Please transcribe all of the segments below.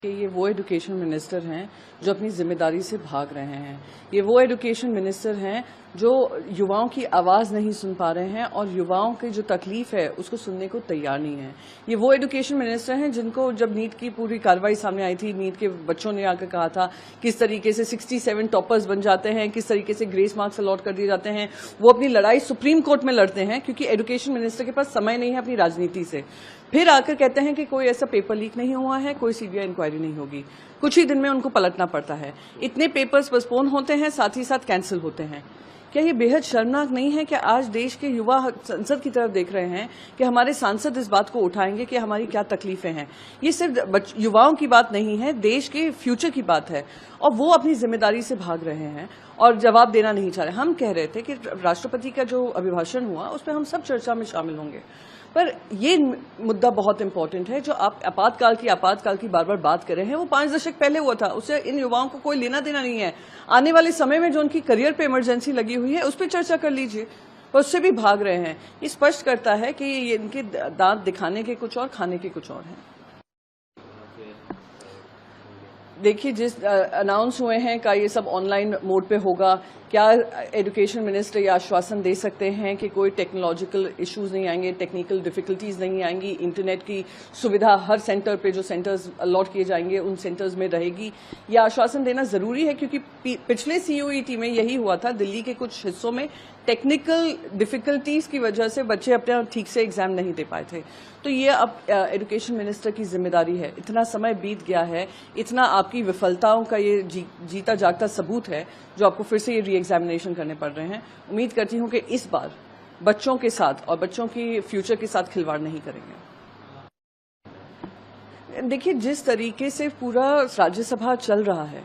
कि ये वो एजुकेशन मिनिस्टर हैं जो अपनी जिम्मेदारी से भाग रहे हैं। ये वो एजुकेशन मिनिस्टर हैं जो युवाओं की आवाज़ नहीं सुन पा रहे हैं और युवाओं की जो तकलीफ है उसको सुनने को तैयार नहीं है। ये वो एजुकेशन मिनिस्टर हैं जिनको जब नीट की पूरी कार्रवाई सामने आई थी, नीट के बच्चों ने आकर कहा था किस तरीके से 67 टॉपर्स बन जाते हैं, किस तरीके से ग्रेस मार्क्स अलॉट कर दिए जाते हैं। वो अपनी लड़ाई सुप्रीम कोर्ट में लड़ते हैं क्योंकि एजुकेशन मिनिस्टर के पास समय नहीं है अपनी राजनीति से। फिर आकर कहते हैं कि कोई ऐसा पेपर लीक नहीं हुआ है, कोई सीबीआई इंक्वायरी नहीं होगी। कुछ ही दिन में उनको पलटना पड़ता है। इतने पेपर्स पोस्टपोन होते हैं, साथ ही साथ कैंसिल होते हैं। क्या ये बेहद शर्मनाक नहीं है कि आज देश के युवा संसद की तरफ देख रहे हैं कि हमारे सांसद इस बात को उठाएंगे कि हमारी क्या तकलीफें हैं। ये सिर्फ युवाओं की बात नहीं है, देश के फ्यूचर की बात है और वो अपनी जिम्मेदारी से भाग रहे हैं और जवाब देना नहीं चाह रहे। हम कह रहे थे कि राष्ट्रपति का जो अभिभाषण हुआ उस पर हम सब चर्चा में शामिल होंगे, पर ये मुद्दा बहुत इंपॉर्टेंट है जो आप आपातकाल की बार बार बात कर रहे हैं। वो 5 दशक पहले हुआ था, उससे इन युवाओं को कोई लेना देना नहीं है। आने वाले समय में जो उनकी करियर पे इमरजेंसी लगी हुई है उस पर चर्चा कर लीजिए, पर उससे भी भाग रहे हैं। ये स्पष्ट करता है कि ये इनके दांत दिखाने के कुछ और, खाने के कुछ और हैं। देखिए, जिस अनाउंस हुए हैं का ये सब ऑनलाइन मोड पे होगा। क्या एजुकेशन मिनिस्टर ये आश्वासन दे सकते हैं कि कोई टेक्नोलॉजिकल इश्यूज नहीं आएंगे, टेक्निकल डिफिकल्टीज नहीं आएंगी, इंटरनेट की सुविधा हर सेंटर पे जो सेंटर्स अलॉट किए जाएंगे उन सेंटर्स में रहेगी? यह आश्वासन देना जरूरी है क्योंकि पिछले सीयूईटी में यही हुआ था। दिल्ली के कुछ हिस्सों में टेक्निकल डिफिकल्टीज की वजह से बच्चे अपने ठीक से एग्जाम नहीं दे पाए थे। तो ये अब एजुकेशन मिनिस्टर की जिम्मेदारी है। इतना समय बीत गया है, इतना आपकी विफलताओं का ये जीता जागता सबूत है जो आपको फिर से ये री एग्जामिनेशन करने पड़ रहे हैं। उम्मीद करती हूं कि इस बार बच्चों के साथ और बच्चों की फ्यूचर के साथ खिलवाड़ नहीं करेंगे। देखिए, जिस तरीके से पूरा राज्यसभा चल रहा है,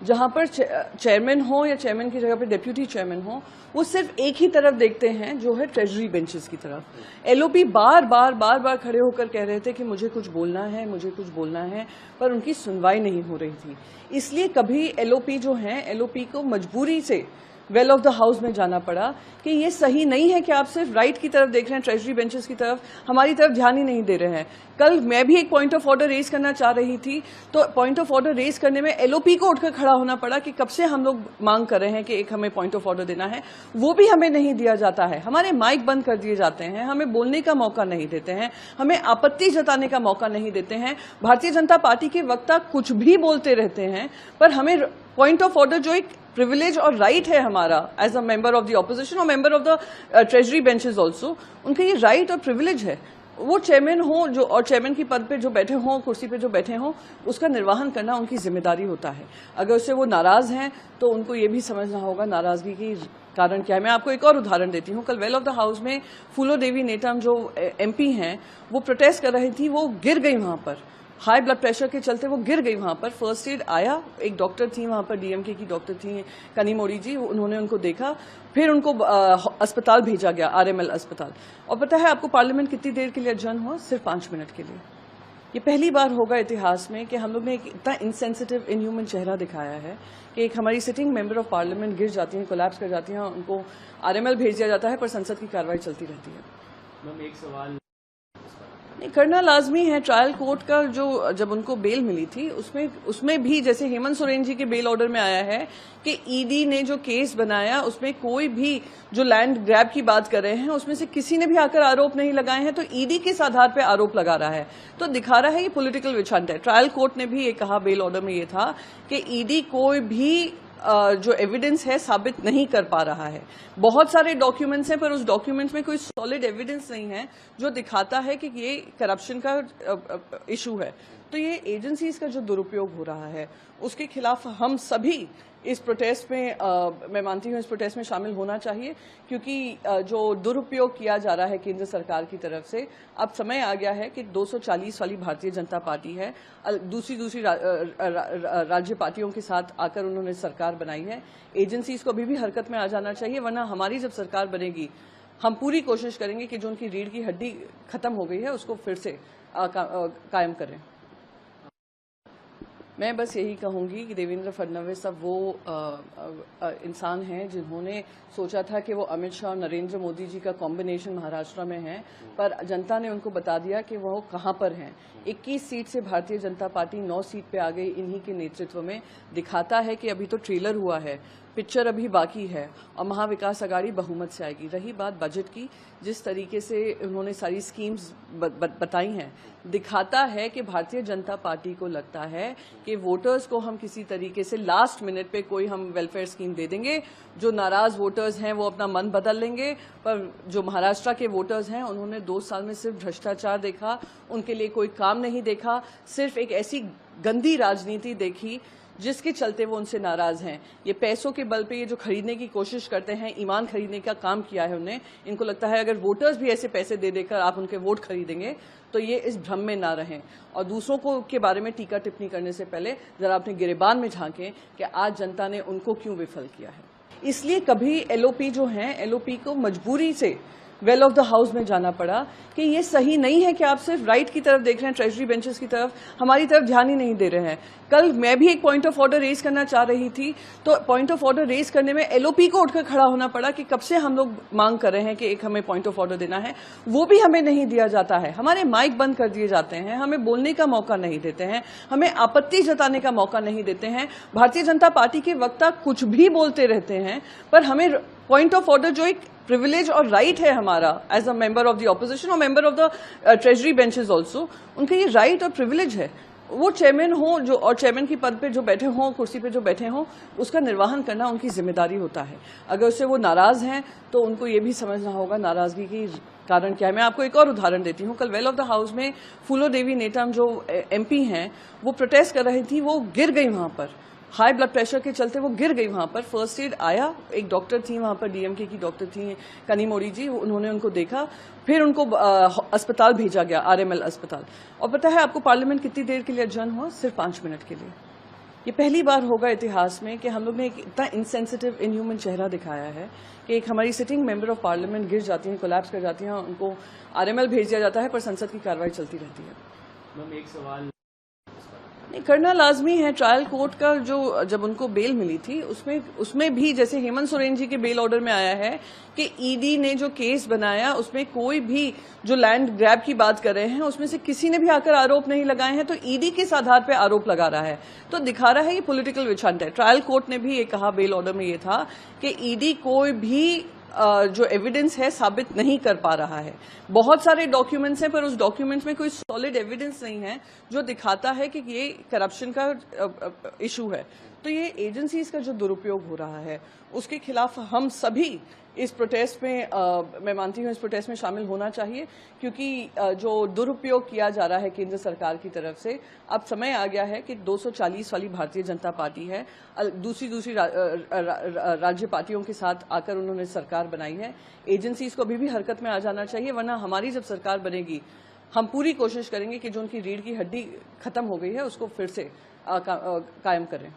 जहां पर चेयरमैन हो या चेयरमैन की जगह पर डेप्यूटी चेयरमैन हो, वो सिर्फ एक ही तरफ देखते हैं जो है ट्रेजरी बेंचेस की तरफ। एलओपी बार बार खड़े होकर कह रहे थे कि मुझे कुछ बोलना है, मुझे कुछ बोलना है, पर उनकी सुनवाई नहीं हो रही थी। इसलिए कभी एलओपी जो है, एलओपी को मजबूरी से वेल ऑफ द हाउस में जाना पड़ा कि ये सही नहीं है कि आप सिर्फ राइट की तरफ देख रहे हैं, ट्रेजरी बेंचेस की तरफ, हमारी तरफ ध्यान ही नहीं दे रहे हैं। कल मैं भी एक पॉइंट ऑफ ऑर्डर रेज करना चाह रही थी, तो पॉइंट ऑफ ऑर्डर रेज करने में एलओपी को उठकर खड़ा होना पड़ा कि कब से हम लोग मांग कर रहे हैं कि एक हमें पॉइंट ऑफ ऑर्डर देना है, वो भी हमें नहीं दिया जाता है। हमारे माइक बंद कर दिए जाते हैं, हमें बोलने का मौका नहीं देते हैं, हमें आपत्ति जताने का मौका नहीं देते हैं। भारतीय जनता पार्टी के वक्ता कुछ भी बोलते रहते हैं, पर हमें पॉइंट ऑफ ऑर्डर जो एक प्रिविलेज और राइट है हमारा as a member of the opposition और member of the treasury benches also, उनका ये राइट और प्रिविलेज है। वो चेयरमैन हो जो और चेयरमैन की पद पे जो बैठे हों, कुर्सी पे जो बैठे हों, उसका निर्वहन करना उनकी जिम्मेदारी होता है। अगर उससे वो नाराज हैं तो उनको ये भी समझना होगा नाराजगी की कारण क्या है। मैं आपको एक और उदाहरण देती हूँ। कल वेल ऑफ द हाउस में फूलो देवी नेतम जो एमपी हैं, वो प्रोटेस्ट कर रही थी, वो गिर गई वहां पर। हाई ब्लड प्रेशर के चलते वो गिर गई वहां पर। फर्स्ट एड आया, एक डॉक्टर थी वहां पर, डीएमके की डॉक्टर थी कनीमोड़ी जी, उन्होंने उनको देखा, फिर उनको अस्पताल भेजा गया, आरएमएल अस्पताल। और पता है आपको पार्लियामेंट कितनी देर के लिए adjourn हुआ? सिर्फ 5 मिनट के लिए। ये पहली बार होगा इतिहास में कि हम लोग ने एक इतना इनसेंसिटिव, इनह्यूमन चेहरा दिखाया है कि एक हमारी सिटिंग मेंबर ऑफ पार्लियामेंट गिर जाती हैं, कोलैप्स कर जाती हैं, उनको आरएमएल भेज दिया जाता है, पर संसद की कार्रवाई चलती रहती है। मैम, एक सवाल नहीं, करना लाजमी है। ट्रायल कोर्ट का जो जब उनको बेल मिली थी उसमें भी जैसे हेमंत सोरेन जी के बेल ऑर्डर में आया है कि ईडी ने जो केस बनाया उसमें कोई भी जो लैंड ग्रैब की बात कर रहे हैं उसमें से किसी ने भी आकर आरोप नहीं लगाए हैं, तो ईडी किस आधार पर आरोप लगा रहा है? तो दिखा रहा है ये पॉलिटिकल विच हंट है। ट्रायल कोर्ट ने भी ये कहा बेल ऑर्डर में, ये था कि ईडी कोई भी जो एविडेंस है साबित नहीं कर पा रहा है। बहुत सारे डॉक्यूमेंट्स हैं पर उस डॉक्यूमेंट्स में कोई सॉलिड एविडेंस नहीं है जो दिखाता है कि ये करप्शन का इशू है। तो ये एजेंसीज का जो दुरुपयोग हो रहा है उसके खिलाफ हम सभी इस प्रोटेस्ट में मैं मानती हूँ इस प्रोटेस्ट में शामिल होना चाहिए, क्योंकि जो दुरुपयोग किया जा रहा है केंद्र सरकार की तरफ से, अब समय आ गया है कि 240 वाली भारतीय जनता पार्टी है, दूसरी राज्य पार्टियों के साथ आकर उन्होंने सरकार बनाई है। एजेंसीज को अभी भी हरकत में आ जाना चाहिए, वरना हमारी जब सरकार बनेगी हम पूरी कोशिश करेंगे कि जो उनकी रीढ़ की हड्डी खत्म हो गई है उसको फिर से कायम करें। मैं बस यही कहूंगी कि देवेंद्र फडणवीस अब वो इंसान हैं जिन्होंने सोचा था कि वो अमित शाह और नरेंद्र मोदी जी का कॉम्बिनेशन महाराष्ट्र में है, पर जनता ने उनको बता दिया कि वो कहां पर हैं। 21 सीट से भारतीय जनता पार्टी 9 सीट पे आ गई इन्हीं के नेतृत्व में। दिखाता है कि अभी तो ट्रेलर हुआ है, पिक्चर अभी बाकी है और महाविकास आघाड़ी बहुमत से आएगी। रही बात बजट की, जिस तरीके से उन्होंने सारी स्कीम्स बताई हैं, दिखाता है कि भारतीय जनता पार्टी को लगता है कि वोटर्स को हम किसी तरीके से लास्ट मिनट पे कोई हम वेलफेयर स्कीम दे देंगे, जो नाराज वोटर्स हैं वो अपना मन बदल लेंगे। पर जो महाराष्ट्र के वोटर्स हैं उन्होंने 2 साल में सिर्फ भ्रष्टाचार देखा, उनके लिए कोई काम नहीं देखा, सिर्फ एक ऐसी गंदी राजनीति देखी जिसके चलते वो उनसे नाराज हैं। ये पैसों के बल पे ये जो खरीदने की कोशिश करते हैं, ईमान खरीदने का काम किया है उन्हें। इनको लगता है अगर वोटर्स भी ऐसे पैसे दे देकर आप उनके वोट खरीदेंगे तो ये इस भ्रम में ना रहें और दूसरों को के बारे में टीका टिप्पणी करने से पहले जरा अपने गिरेबान में झांकें कि आज जनता ने उनको क्यों विफल किया है। इसलिए कभी एलओपी जो हैं, एलओपी को मजबूरी से वेल ऑफ द हाउस में जाना पड़ा कि ये सही नहीं है कि आप सिर्फ राइट की तरफ देख रहे हैं, ट्रेजरी बेंचेस की तरफ, हमारी तरफ ध्यान ही नहीं दे रहे हैं। कल मैं भी एक पॉइंट ऑफ ऑर्डर रेज करना चाह रही थी, तो पॉइंट ऑफ ऑर्डर रेज करने में एलओपी को उठकर खड़ा होना पड़ा कि कब से हम लोग मांग कर रहे हैं कि एक हमें पॉइंट ऑफ ऑर्डर देना है, वो भी हमें नहीं दिया जाता है। हमारे माइक बंद कर दिए जाते हैं, हमें बोलने का मौका नहीं देते हैं, हमें आपत्ति जताने का मौका नहीं देते हैं। भारतीय जनता पार्टी के वक्ता कुछ भी बोलते रहते हैं, पर हमें पॉइंट ऑफ ऑर्डर जो एक प्रिविलेज और राइट है हमारा as a member of the opposition और member of the treasury benches also, उनका ये राइट और प्रिविलेज है। वो चेयरमैन हो जो और चेयरमैन की पद पे जो बैठे हों, कुर्सी पे जो बैठे हों, उसका निर्वहन करना उनकी जिम्मेदारी होता है। अगर उससे वो नाराज हैं तो उनको ये भी समझना होगा नाराजगी की कारण क्या है। मैं आपको एक और उदाहरण देती हूँ। कल वेल ऑफ द हाउस में फूलो देवी नेतम जो एमपी हैं, वो प्रोटेस्ट कर रही थी, वो गिर गई वहां पर, हाई ब्लड प्रेशर के चलते वो गिर गई वहां पर। फर्स्ट एड आया, एक डॉक्टर थी वहां पर, डीएमके की डॉक्टर थी कनीमोड़ी जी, उन्होंने उनको देखा, फिर उनको अस्पताल भेजा गया, आरएमएल अस्पताल। और पता है आपको पार्लियामेंट कितनी देर के लिए adjourn हुआ? सिर्फ 5 मिनट के लिए। ये पहली बार होगा इतिहास में कि हम लोग ने एक इतना इनसेंसिटिव इनह्यूमन चेहरा दिखाया है कि एक हमारी सिटिंग मेंबर ऑफ पार्लियामेंट गिर जाती हैं, कोलैप्स कर जाती हैं, उनको आरएमएल भेज दिया जाता है, पर संसद की कार्रवाई चलती रहती है। मैम एक सवाल नहीं करना लाजमी है। ट्रायल कोर्ट का जो जब उनको बेल मिली थी उसमें भी जैसे हेमंत सोरेन जी के बेल ऑर्डर में आया है कि ईडी ने जो केस बनाया उसमें कोई भी जो लैंड ग्रैब की बात कर रहे हैं उसमें से किसी ने भी आकर आरोप नहीं लगाए हैं, तो ईडी किस आधार पे आरोप लगा रहा है, तो दिखा रहा है ये पॉलिटिकल विच हंट है। ट्रायल कोर्ट ने भी ये कहा बेल ऑर्डर में, ये था कि ईडी कोई भी जो एविडेंस है साबित नहीं कर पा रहा है। बहुत सारे डॉक्यूमेंट्स हैं पर उस डॉक्यूमेंट्स में कोई सॉलिड एविडेंस नहीं है जो दिखाता है कि ये करप्शन का इशू है। तो ये एजेंसीज का जो दुरुपयोग हो रहा है उसके खिलाफ हम सभी इस प्रोटेस्ट में मैं मानती हूँ इस प्रोटेस्ट में शामिल होना चाहिए, क्योंकि जो दुरुपयोग किया जा रहा है केंद्र सरकार की तरफ से, अब समय आ गया है कि 240 वाली भारतीय जनता पार्टी है, दूसरी राज्य पार्टियों के साथ आकर उन्होंने सरकार बनाई है। एजेंसीज को अभी भी हरकत में आ जाना चाहिए, वरना हमारी जब सरकार बनेगी हम पूरी कोशिश करेंगे कि जो उनकी रीढ़ की हड्डी खत्म हो गई है उसको फिर से कायम करें।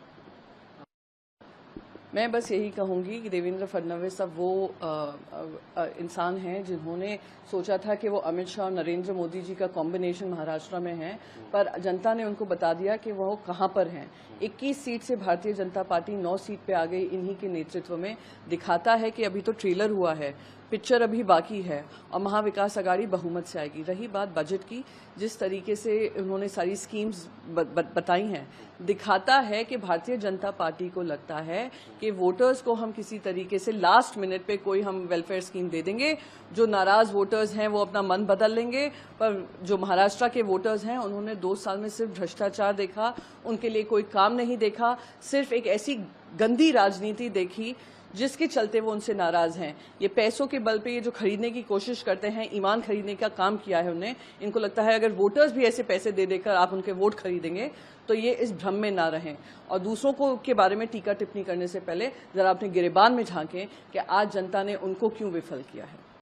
मैं बस यही कहूंगी कि देवेंद्र फडणवीस अब वो इंसान हैं जिन्होंने सोचा था कि वो अमित शाह और नरेंद्र मोदी जी का कॉम्बिनेशन महाराष्ट्र में है, पर जनता ने उनको बता दिया कि वो कहां पर हैं। 21 सीट से भारतीय जनता पार्टी 9 सीट पे आ गई इन्हीं के नेतृत्व में। दिखाता है कि अभी तो ट्रेलर हुआ है, पिक्चर अभी बाकी है और महाविकास आघाड़ी बहुमत से आएगी। रही बात बजट की, जिस तरीके से उन्होंने सारी स्कीम्स बताई हैं, दिखाता है कि भारतीय जनता पार्टी को लगता है कि वोटर्स को हम किसी तरीके से लास्ट मिनट पे कोई हम वेलफेयर स्कीम दे देंगे, जो नाराज वोटर्स हैं वो अपना मन बदल लेंगे। पर जो महाराष्ट्र के वोटर्स हैं उन्होंने 2 साल में सिर्फ भ्रष्टाचार देखा, उनके लिए कोई काम नहीं देखा, सिर्फ एक ऐसी गंदी राजनीति देखी जिसके चलते वो उनसे नाराज हैं। ये पैसों के बल पे ये जो खरीदने की कोशिश करते हैं, ईमान खरीदने का काम किया है उन्हें। इनको लगता है अगर वोटर्स भी ऐसे पैसे दे देकर आप उनके वोट खरीदेंगे तो ये इस भ्रम में ना रहें और दूसरों को के बारे में टीका टिप्पणी करने से पहले जरा अपने गिरेबान में झांकें कि आज जनता ने उनको क्यों विफल किया है।